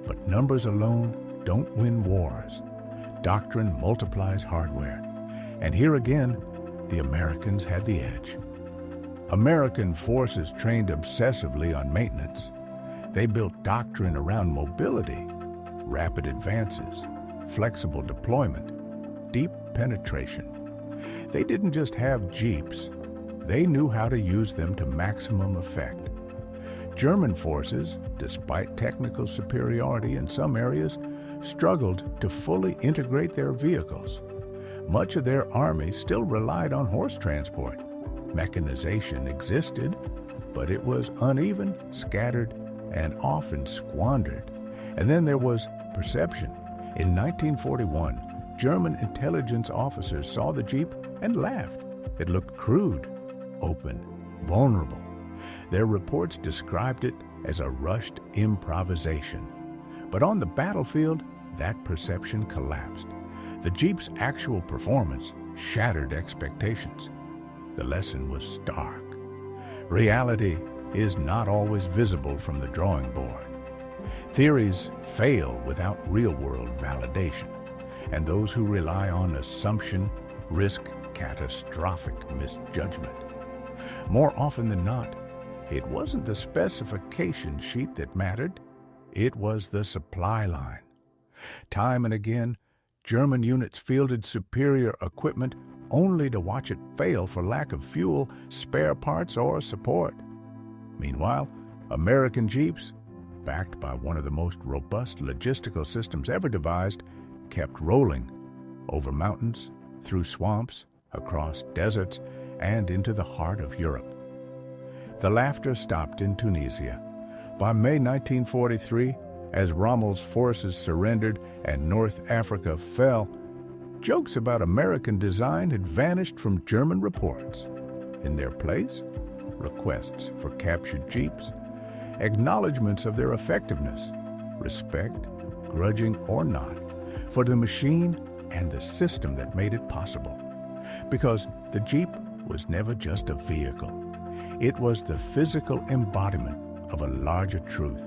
But numbers alone don't win wars. Doctrine multiplies hardware. And here again, the Americans had the edge. American forces trained obsessively on maintenance. They built doctrine around mobility, rapid advances, flexible deployment, deep penetration. They didn't just have Jeeps. They knew how to use them to maximum effect. German forces, despite technical superiority in some areas, struggled to fully integrate their vehicles. Much of their army still relied on horse transport. Mechanization existed, but it was uneven, scattered, and often squandered. And then there was perception. In 1941, German intelligence officers saw the Jeep and laughed. It looked crude, open, vulnerable. Their reports described it as a rushed improvisation. But on the battlefield, that perception collapsed. The Jeep's actual performance shattered expectations. The lesson was stark. Reality is not always visible from the drawing board. Theories fail without real-world validation, and those who rely on assumption risk catastrophic misjudgment. More often than not, it wasn't the specification sheet that mattered, it was the supply line. Time and again, German units fielded superior equipment only to watch it fail for lack of fuel, spare parts, or support. Meanwhile, American Jeeps, backed by one of the most robust logistical systems ever devised, kept rolling over mountains, through swamps, across deserts, and into the heart of Europe. The laughter stopped in Tunisia. By May 1943, as Rommel's forces surrendered and North Africa fell, jokes about American design had vanished from German reports. In their place, requests for captured Jeeps, acknowledgments of their effectiveness, respect, grudging or not, for the machine and the system that made it possible. Because the Jeep was never just a vehicle. It was the physical embodiment of a larger truth.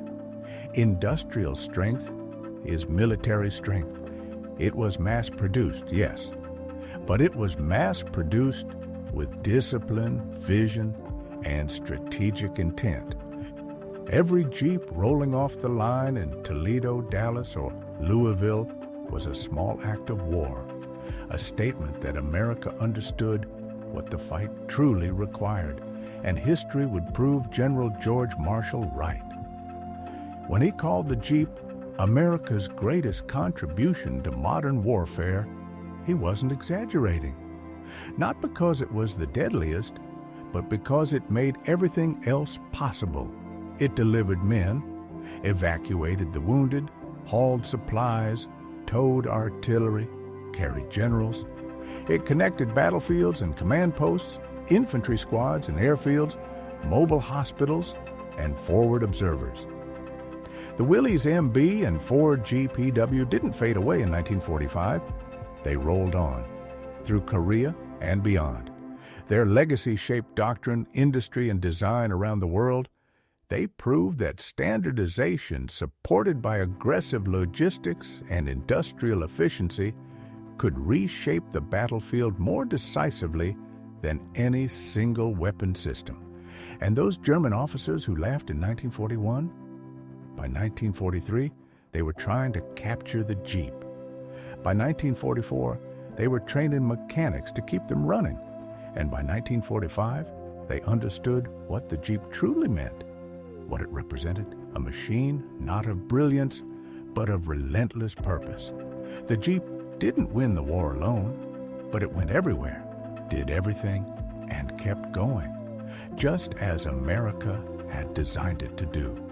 Industrial strength is military strength. It was mass-produced, yes, but it was mass-produced with discipline, vision, and strategic intent. Every Jeep rolling off the line in Toledo, Dallas, or Louisville was a small act of war, a statement that America understood what the fight truly required, and history would prove General George Marshall right. When he called the Jeep America's greatest contribution to modern warfare, he wasn't exaggerating. Not because it was the deadliest, but because it made everything else possible. It delivered men, evacuated the wounded, hauled supplies, towed artillery, carried generals. It connected battlefields and command posts, infantry squads and airfields, mobile hospitals, and forward observers. The Willys MB and Ford GPW didn't fade away in 1945. They rolled on, through Korea and beyond. Their legacy-shaped doctrine, industry, and design around the world, they proved that standardization supported by aggressive logistics and industrial efficiency could reshape the battlefield more decisively than any single weapon system. And those German officers who laughed in 1941, by 1943, they were trying to capture the Jeep. By 1944, they were training mechanics to keep them running. And by 1945, they understood what the Jeep truly meant, what it represented, a machine not of brilliance, but of relentless purpose. The Jeep didn't win the war alone, but it went everywhere, did everything, and kept going, just as America had designed it to do.